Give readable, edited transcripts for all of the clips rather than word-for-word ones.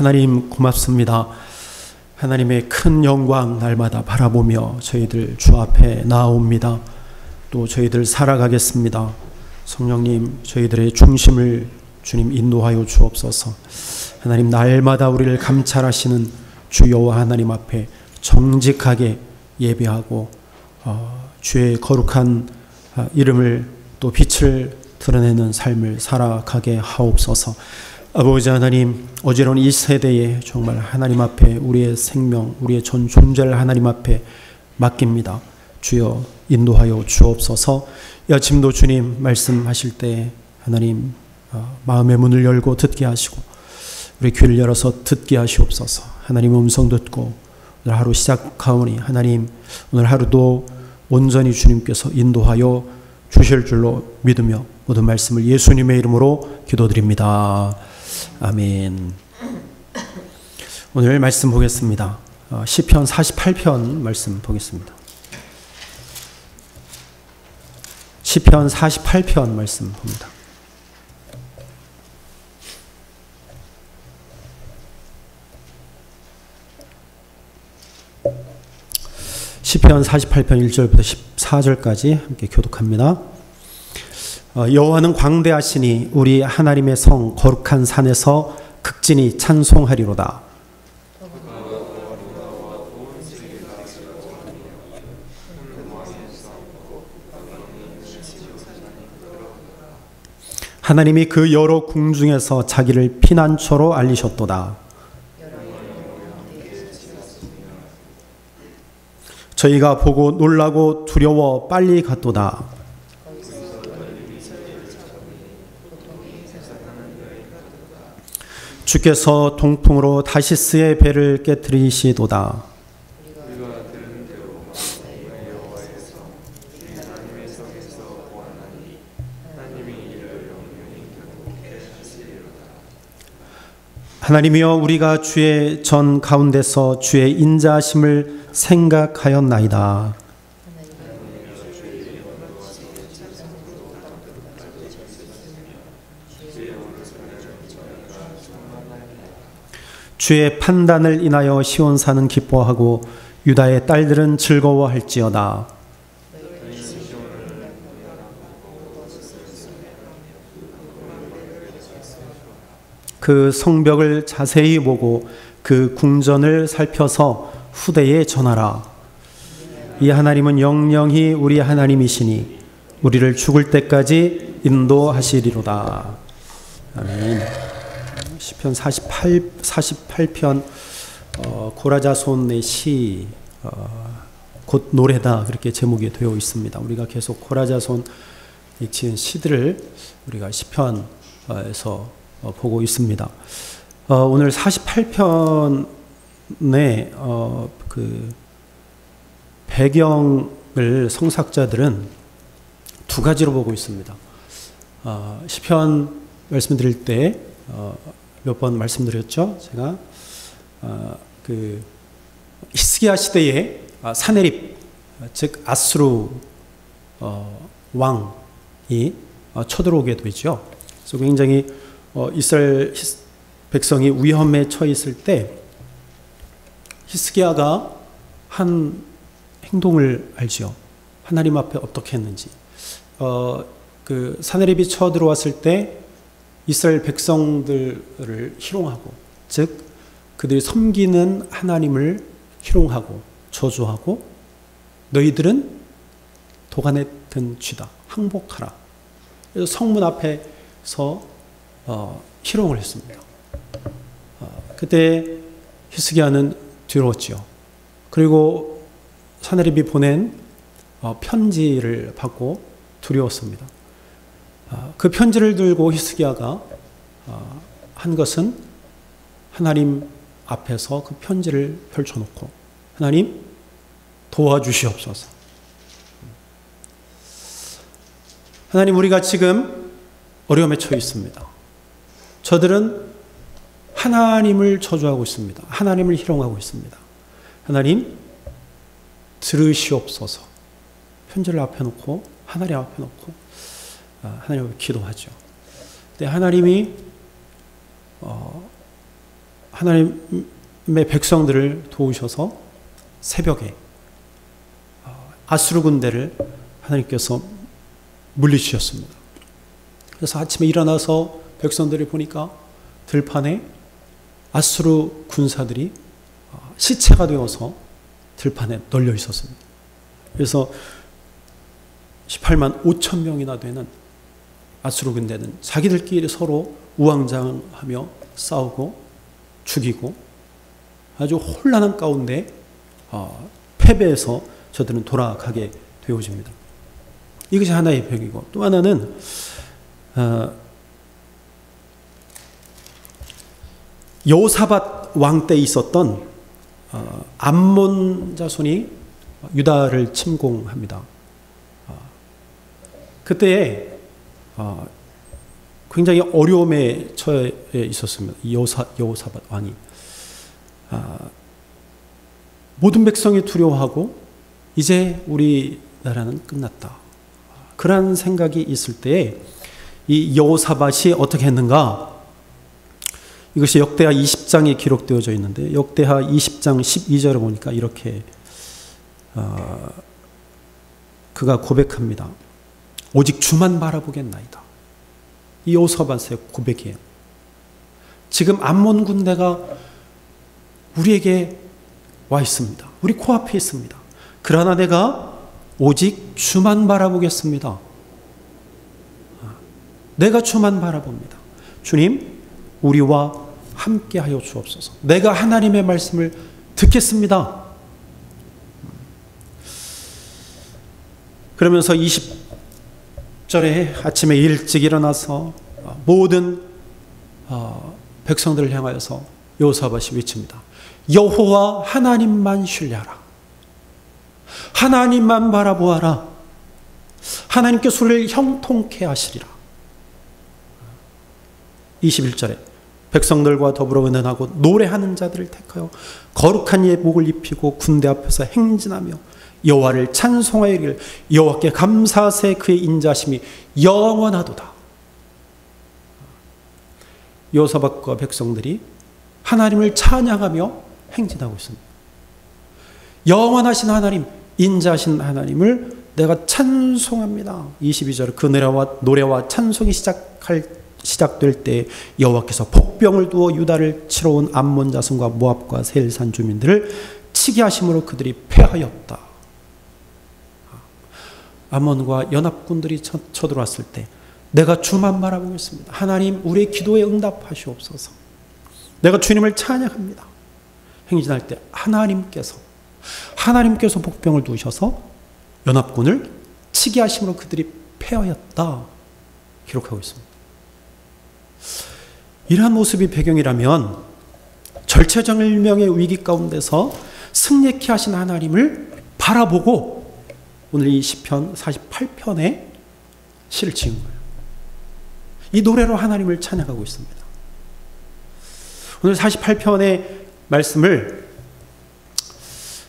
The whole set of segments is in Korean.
하나님 고맙습니다. 하나님의 큰 영광 날마다 바라보며 저희들 주 앞에 나아옵니다. 또 저희들 살아가겠습니다. 성령님, 저희들의 중심을 주님 인도하여 주옵소서. 하나님, 날마다 우리를 감찰하시는 주 여호와 하나님 앞에 정직하게 예배하고 주의 거룩한 이름을 또 빛을 드러내는 삶을 살아가게 하옵소서. 아버지 하나님, 어지러운 이 세대에 정말 하나님 앞에 우리의 생명, 우리의 전 존재를 하나님 앞에 맡깁니다. 주여 인도하여 주옵소서. 이 아침도 주님 말씀하실 때 하나님 마음의 문을 열고 듣게 하시고 우리 귀를 열어서 듣게 하시옵소서. 하나님 음성 듣고 오늘 하루 시작하오니 하나님 오늘 하루도 온전히 주님께서 인도하여 주실 줄로 믿으며 모든 말씀을 예수님의 이름으로 기도드립니다. 아멘. 오늘 말씀 보겠습니다. 시편 48편 말씀 보겠습니다. 시편 48편 말씀 봅니다. 시편 48편 1절부터 14절까지 함께 교독합니다. 여호와는 광대하시니 우리 하나님의 성 거룩한 산에서 극진히 찬송하리로다. 하나님이 그 여러 궁중에서 자기를 피난처로 알리셨도다. 저희가 보고 놀라고 두려워 빨리 갔도다. 주께서 동풍으로 다시스의 배를 깨뜨리시도다. 하나님이여, 우리가 주의 전 가운데서 주의 인자하심을 생각하였나이다. 주의 판단을 인하여 시온산은 기뻐하고 유다의 딸들은 즐거워할지어다. 그 성벽을 자세히 보고 그 궁전을 살펴서 후대에 전하라. 이 하나님은 영영히 우리 하나님이시니 우리를 죽을 때까지 인도하시리로다. 아멘. 시편 48편 고라자손의 시 곧 노래다, 그렇게 제목이 되어 있습니다. 우리가 계속 고라자손 지은 시들을 우리가 시편에서 보고 있습니다. 오늘 48편의 그 배경을 성사학자들은 두 가지로 보고 있습니다. 시편 말씀드릴 때 몇 번 말씀드렸죠. 제가 그 히스기야 시대에 사네립, 즉 아수르 왕이 쳐들어오게 되죠. 그래서 굉장히 이스라엘 백성이 위험에 처해 있을 때 히스기야가 한 행동을 알죠. 하나님 앞에 어떻게 했는지. 그 사네립이 쳐들어왔을 때 이스라엘 백성들을 희롱하고, 즉 그들이 섬기는 하나님을 희롱하고 저주하고, 너희들은 도간에 든 쥐다, 항복하라. 그래서 성문 앞에서 희롱을 했습니다. 그때 히스기야는 두려웠죠. 그리고 사네립이 보낸 편지를 받고 두려웠습니다. 그 편지를 들고 히스기야가 한 것은 하나님 앞에서 그 편지를 펼쳐놓고, 하나님 도와주시옵소서. 하나님, 우리가 지금 어려움에 처해 있습니다. 저들은 하나님을 저주하고 있습니다. 하나님을 희롱하고 있습니다. 하나님 들으시옵소서. 편지를 앞에 놓고 하나님 앞에 놓고 하나님 앞에 기도하죠. 근데 하나님이 하나님의 백성들을 도우셔서 새벽에 아수르 군대를 하나님께서 물리치셨습니다. 그래서 아침에 일어나서 백성들이 보니까 들판에 아수르 군사들이 시체가 되어서 들판에 널려 있었습니다. 그래서 18만 5천 명이나 되는 아수르 군대는 자기들끼리 서로 우왕좌왕하며 싸우고 죽이고 아주 혼란한 가운데 패배해서 저들은 돌아가게 되어집니다. 이것이 하나의 벽이고, 또 하나는 여호사밧 왕 때 있었던 암몬 자손이 유다를 침공합니다. 그때에 굉장히 어려움에 처해 있었습니다. 여호사밧 왕이 모든 백성이 두려워하고 이제 우리나라는 끝났다, 그런 생각이 있을 때에 이 여호사밧이 어떻게 했는가? 이것이 역대하 20장에 기록되어져 있는데, 역대하 20장 12절을 보니까 이렇게 그가 고백합니다. 오직 주만 바라보겠나이다. 이 여호사밧의 고백이에요. 지금 암몬 군대가 우리에게 와 있습니다. 우리 코앞에 있습니다. 그러나 내가 오직 주만 바라보겠습니다. 내가 주만 바라봅니다. 주님, 우리와 함께 하여 주옵소서. 내가 하나님의 말씀을 듣겠습니다. 그러면서 20절에 아침에 일찍 일어나서 모든 백성들을 향하여서 여호사밧이 외칩니다. 여호와 하나님만 신뢰하라. 하나님만 바라보아라. 하나님께서 우리를 형통케 하시리라. 21절에 백성들과 더불어 은은하고 노래하는 자들을 택하여 거룩한 예복을 입히고 군대 앞에서 행진하며 여호와를 찬송하여 이르기를 여호와께 감사하세 그의 인자심이 영원하도다. 여호사밧과 백성들이 하나님을 찬양하며 행진하고 있습니다. 영원하신 하나님, 인자하신 하나님을 내가 찬송합니다. 22절 그 노래와 찬송이 시작될 때 여호와께서 복병을 두어 유다를 치러 온 암몬 자손과 모압과 세일산 주민들을 치게 하심으로 그들이 패하였다. 암몬과 연합군들이 쳐들어왔을 때 내가 주만 바라보겠습니다. 하나님, 우리의 기도에 응답하시옵소서. 내가 주님을 찬양합니다. 행진할 때 하나님께서 복병을 두셔서 연합군을 치게 하심으로 그들이 패하였다 기록하고 있습니다. 이러한 모습이 배경이라면 절체절명의 위기 가운데서 승리케 하신 하나님을 바라보고 오늘 이 시편 48편에 시를 지은 거예요. 이 노래로 하나님을 찬양하고 있습니다. 오늘 48편의 말씀을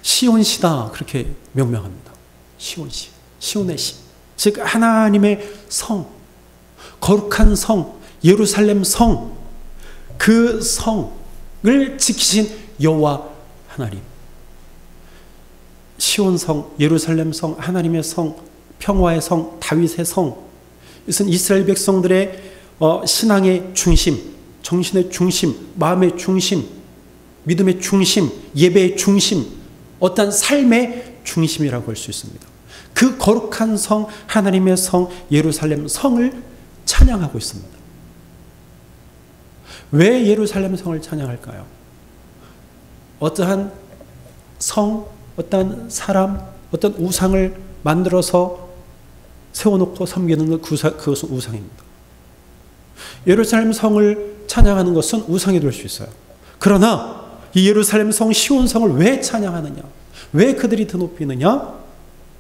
시온시다 그렇게 명명합니다. 시온시, 시온의 시, 즉 하나님의 성, 거룩한 성, 예루살렘 성, 그 성을 지키신 여호와 하나님. 시온성, 예루살렘 성, 하나님의 성, 평화의 성, 다윗의 성, 이것은 이스라엘 백성들의 신앙의 중심, 정신의 중심, 마음의 중심, 믿음의 중심, 예배의 중심, 어떤 삶의 중심이라고 할 수 있습니다. 그 거룩한 성, 하나님의 성, 예루살렘 성을 찬양하고 있습니다. 왜 예루살렘 성을 찬양할까요? 어떠한 성, 어떤 사람, 어떤 우상을 만들어서 세워놓고 섬기는 그것은 우상입니다. 예루살렘 성을 찬양하는 것은 우상이 될 수 있어요. 그러나 이 예루살렘 성 시온 성을 왜 찬양하느냐? 왜 그들이 드높이느냐?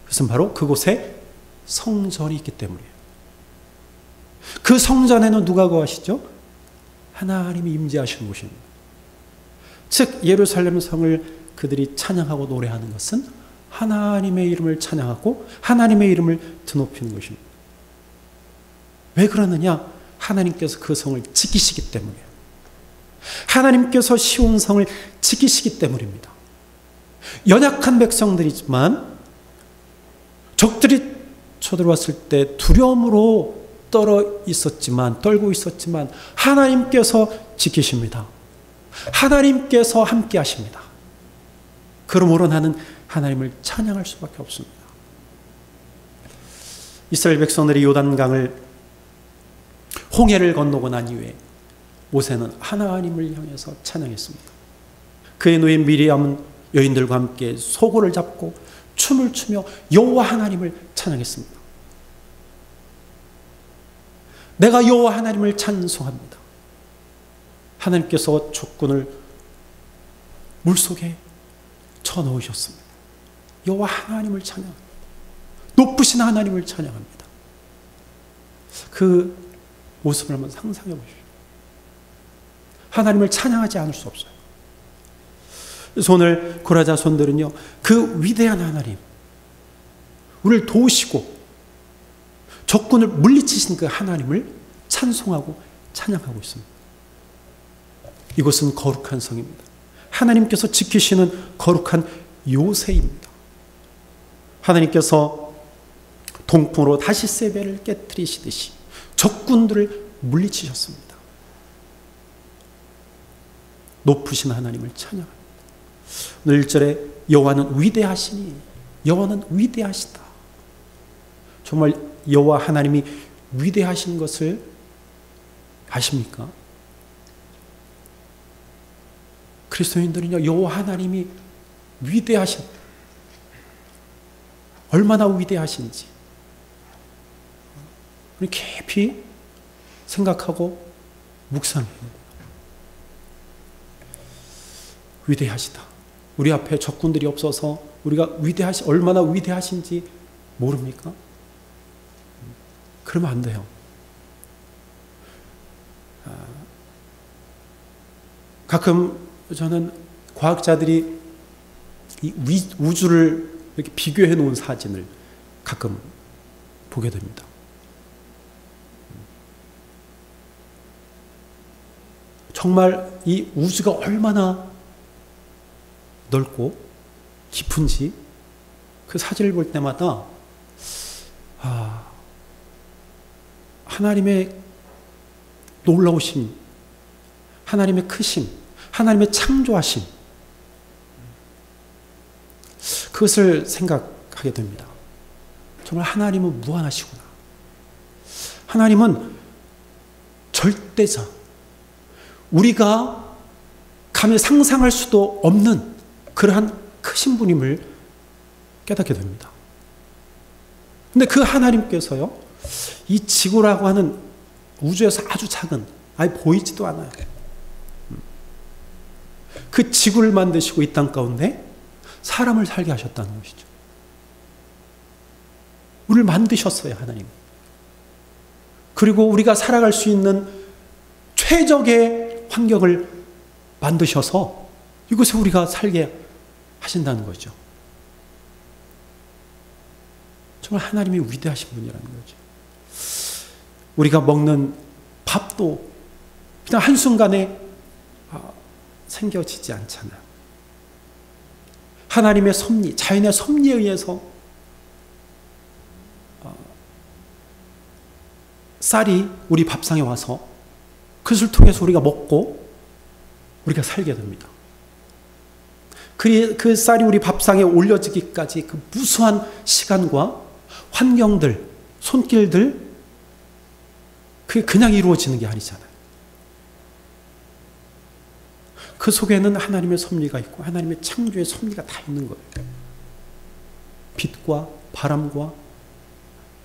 그것은 바로 그곳에 성전이 있기 때문이에요. 그 성전에는 누가 거하시죠? 하나님이 임재하시는 곳입니다. 즉 예루살렘 성을 그들이 찬양하고 노래하는 것은 하나님의 이름을 찬양하고 하나님의 이름을 드높이는 것입니다. 왜 그러느냐? 하나님께서 그 성을 지키시기 때문이에요. 하나님께서 시온성을 지키시기 때문입니다. 연약한 백성들이지만 적들이 쳐들어왔을 때 두려움으로 떨고 있었지만 하나님께서 지키십니다. 하나님께서 함께 하십니다. 그러므로 나는 하나님을 찬양할 수밖에 없습니다. 이스라엘 백성들이 요단강을 홍해를 건너고 난 이후에 모세는 하나님을 향해서 찬양했습니다. 그의 누인 미리암은 여인들과 함께 소고를 잡고 춤을 추며 여호와 하나님을 찬양했습니다. 내가 여호와 하나님을 찬송합니다. 하나님께서 적군을 물속에 쳐넣으셨습니다. 여호와 하나님을 찬양합니다. 높으신 하나님을 찬양합니다. 그 모습을 한번 상상해 보십시오. 하나님을 찬양하지 않을 수 없어요. 그래서 오늘 고라자손들은요, 그 위대한 하나님, 우리를 도우시고 적군을 물리치신 그 하나님을 찬송하고 찬양하고 있습니다. 이곳은 거룩한 성입니다. 하나님께서 지키시는 거룩한 요새입니다. 하나님께서 동풍으로 다시세배를 깨뜨리시듯이 적군들을 물리치셨습니다. 높으신 하나님을 찬양합니다. 오늘 1절에 여호와는 위대하시니, 여호와는 위대하시다. 정말 여호와 하나님이 위대하신 것을 아십니까? 그리스도인들은요, 여호와 하나님이 위대하신, 얼마나 위대하신지 우리 깊이 생각하고 묵상해야 됩니다. 위대하시다. 우리 앞에 적군들이 없어서 우리가 얼마나 위대하신지 모릅니까? 그러면 안 돼요. 가끔 저는 과학자들이 이 우주를 이렇게 비교해 놓은 사진을 가끔 보게 됩니다. 정말 이 우주가 얼마나 넓고 깊은지 그 사진을 볼 때마다 하나님의 놀라우심, 하나님의 크심, 하나님의 창조하심, 그것을 생각하게 됩니다. 정말 하나님은 무한하시구나. 하나님은 절대자, 우리가 감히 상상할 수도 없는 그러한 크신 분임을 깨닫게 됩니다. 근데 그 하나님께서요, 이 지구라고 하는 우주에서 아주 작은, 아예 보이지도 않아요. 그 지구를 만드시고 이 땅 가운데 사람을 살게 하셨다는 것이죠. 우리를 만드셨어요, 하나님. 그리고 우리가 살아갈 수 있는 최적의 환경을 만드셔서 이곳에 우리가 살게 하신다는 거죠. 정말 하나님이 위대하신 분이라는 거죠. 우리가 먹는 밥도 그냥 한순간에 생겨지지 않잖아요. 하나님의 섭리, 자연의 섭리에 의해서 쌀이 우리 밥상에 와서 그것을 통해서 우리가 먹고 우리가 살게 됩니다. 그 쌀이 우리 밥상에 올려지기까지 그 무수한 시간과 환경들, 손길들, 그게 그냥 이루어지는 게 아니잖아요. 그 속에는 하나님의 섭리가 있고 하나님의 창조의 섭리가 다 있는 거예요. 빛과 바람과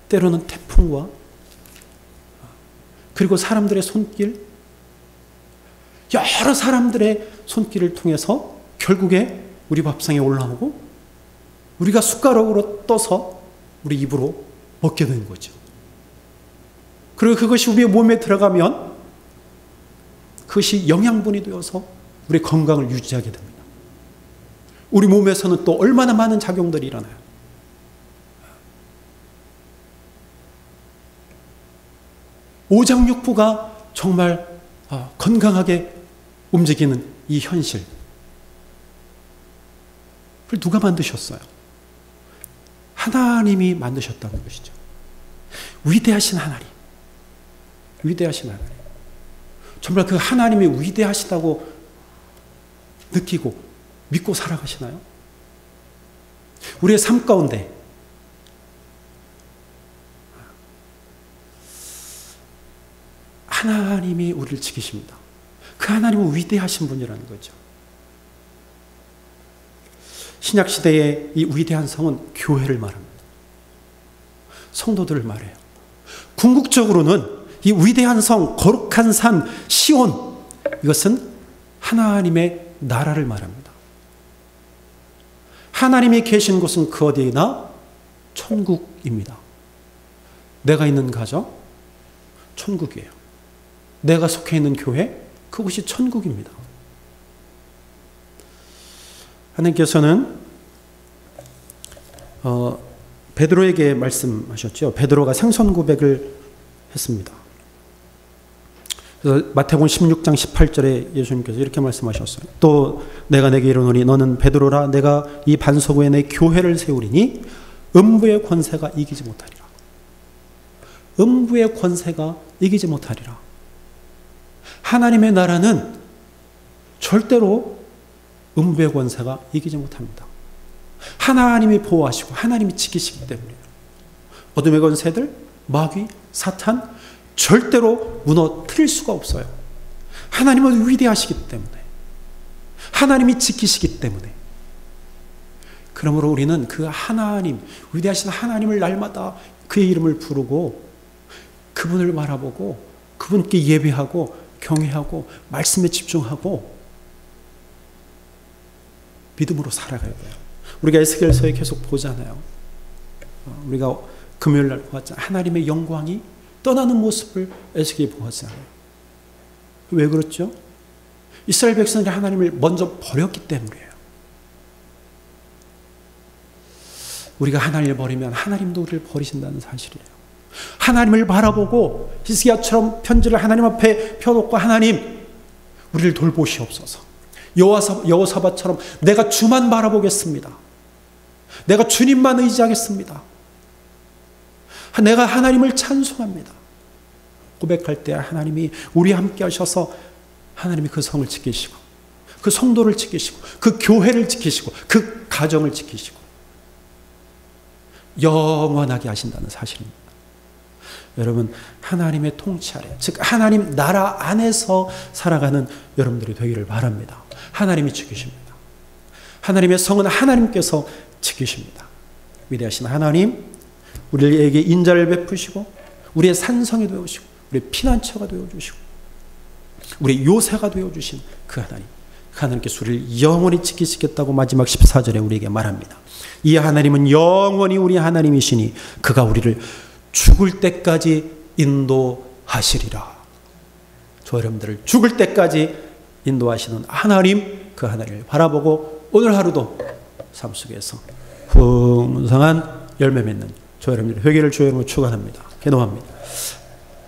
때로는 태풍과 그리고 사람들의 손길, 여러 사람들의 손길을 통해서 결국에 우리 밥상에 올라오고 우리가 숟가락으로 떠서 우리 입으로 먹게 되는 거죠. 그리고 그것이 우리의 몸에 들어가면 그것이 영양분이 되어서 우리의 건강을 유지하게 됩니다. 우리 몸에서는 또 얼마나 많은 작용들이 일어나요. 오장육부가 정말 건강하게 움직이는 이 현실, 그걸 누가 만드셨어요? 하나님이 만드셨다는 것이죠. 위대하신 하나님, 위대하신 하나님. 정말 그 하나님이 위대하시다고 느끼고 믿고 살아가시나요? 우리의 삶 가운데 하나님이 우리를 지키십니다. 그 하나님은 위대하신 분이라는 거죠. 신약시대의 이 위대한 성은 교회를 말합니다. 성도들을 말해요. 궁극적으로는 이 위대한 성, 거룩한 산, 시온, 이것은 하나님의 나라를 말합니다. 하나님이 계신 곳은 그 어디나 천국입니다. 내가 있는 가정, 천국이에요. 내가 속해 있는 교회, 그곳이 천국입니다. 하나님께서는 베드로에게 말씀하셨죠. 베드로가 생선 고백을 했습니다. 그래서 마태복음 16장 18절에 예수님께서 이렇게 말씀하셨어요. 또 내가 내게 이르노니 너는 베드로라. 내가 이 반석 위에 내 교회를 세우리니 음부의 권세가 이기지 못하리라. 음부의 권세가 이기지 못하리라. 하나님의 나라는 절대로 음부의 권세가 이기지 못합니다. 하나님이 보호하시고 하나님이 지키시기 때문이에요. 어둠의 권세들, 마귀, 사탄 절대로 무너뜨릴 수가 없어요. 하나님은 위대하시기 때문에, 하나님이 지키시기 때문에. 그러므로 우리는 그 하나님, 위대하신 하나님을 날마다 그의 이름을 부르고 그분을 바라보고 그분께 예배하고 경외하고 말씀에 집중하고 믿음으로 살아가야 돼요. 우리가 에스겔서에 계속 보잖아요. 우리가 금요일 날 보았잖아요. 하나님의 영광이 떠나는 모습을 에스겔이 보았잖아요. 왜 그렇죠? 이스라엘 백성들이 하나님을 먼저 버렸기 때문이에요. 우리가 하나님을 버리면 하나님도 우리를 버리신다는 사실이에요. 하나님을 바라보고 히스기야처럼 편지를 하나님 앞에 펴놓고 하나님 우리를 돌보시옵소서. 여호사밧처럼 내가 주만 바라보겠습니다. 내가 주님만 의지하겠습니다. 내가 하나님을 찬송합니다. 고백할 때 하나님이 우리와 함께 하셔서 하나님이 그 성을 지키시고 그 성도를 지키시고 그 교회를 지키시고 그 가정을 지키시고 영원하게 하신다는 사실입니다. 여러분, 하나님의 통치 아래, 즉 하나님 나라 안에서 살아가는 여러분들이 되기를 바랍니다. 하나님이 지키십니다. 하나님의 성은 하나님께서 지키십니다. 위대하신 하나님, 우리에게 인자를 베푸시고 우리의 산성이 되어주시고 우리의 피난처가 되어주시고 우리의 요새가 되어주신 그 하나님, 그 하나님께서 우리를 영원히 지키시겠다고 마지막 14절에 우리에게 말합니다. 이 하나님은 영원히 우리 하나님이시니 그가 우리를 죽을 때까지 인도하시리라. 저 여러분들을 죽을 때까지 인도하시는 하나님, 그 하나님을 바라보고 오늘 하루도 삶 속에서 풍성한 열매 맺는 저 여러분들 회개를 주의 이름으로 축원합니다. 기도합니다.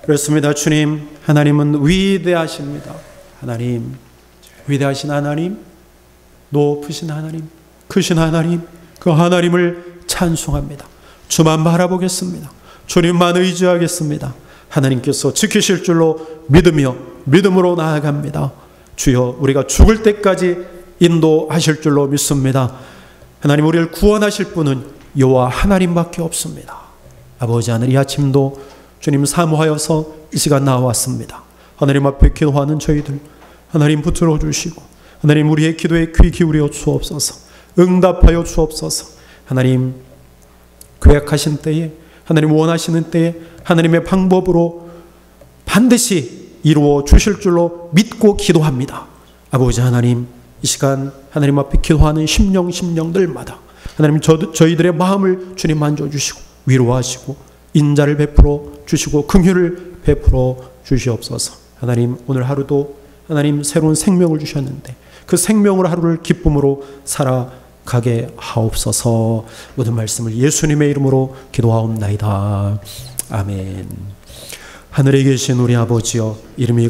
그렇습니다. 주님, 하나님은 위대하십니다. 하나님, 위대하신 하나님, 높으신 하나님, 크신 하나님, 그 하나님을 찬송합니다. 주만 바라보겠습니다. 주님만 의지하겠습니다. 하나님께서 지키실 줄로 믿으며 믿음으로 나아갑니다. 주여, 우리가 죽을 때까지 인도하실 줄로 믿습니다. 하나님, 우리를 구원하실 분은 여호와 하나님밖에 없습니다. 아버지 하늘, 이 아침도 주님 사모하여서 이 시간 나왔습니다. 하나님 앞에 기도하는 저희들 하나님 붙들어 주시고 하나님 우리의 기도에 귀 기울여 주옵소서. 응답하여 주옵소서. 하나님 계획하신 때에, 하나님 원하시는 때에 하나님의 방법으로 반드시 이루어 주실 줄로 믿고 기도합니다. 아버지 하나님, 이 시간 하나님 앞에 기도하는 심령들마다 하나님 저희들의 마음을 주님 만져주시고 위로하시고 인자를 베풀어 주시고 긍휼을 베풀어 주시옵소서. 하나님, 오늘 하루도 하나님 새로운 생명을 주셨는데 그 생명으로 하루를 기쁨으로 살아가게 하옵소서. 모든 말씀을 예수님의 이름으로 기도하옵나이다. 아멘. 하늘에 계신 우리 아버지여, 이름이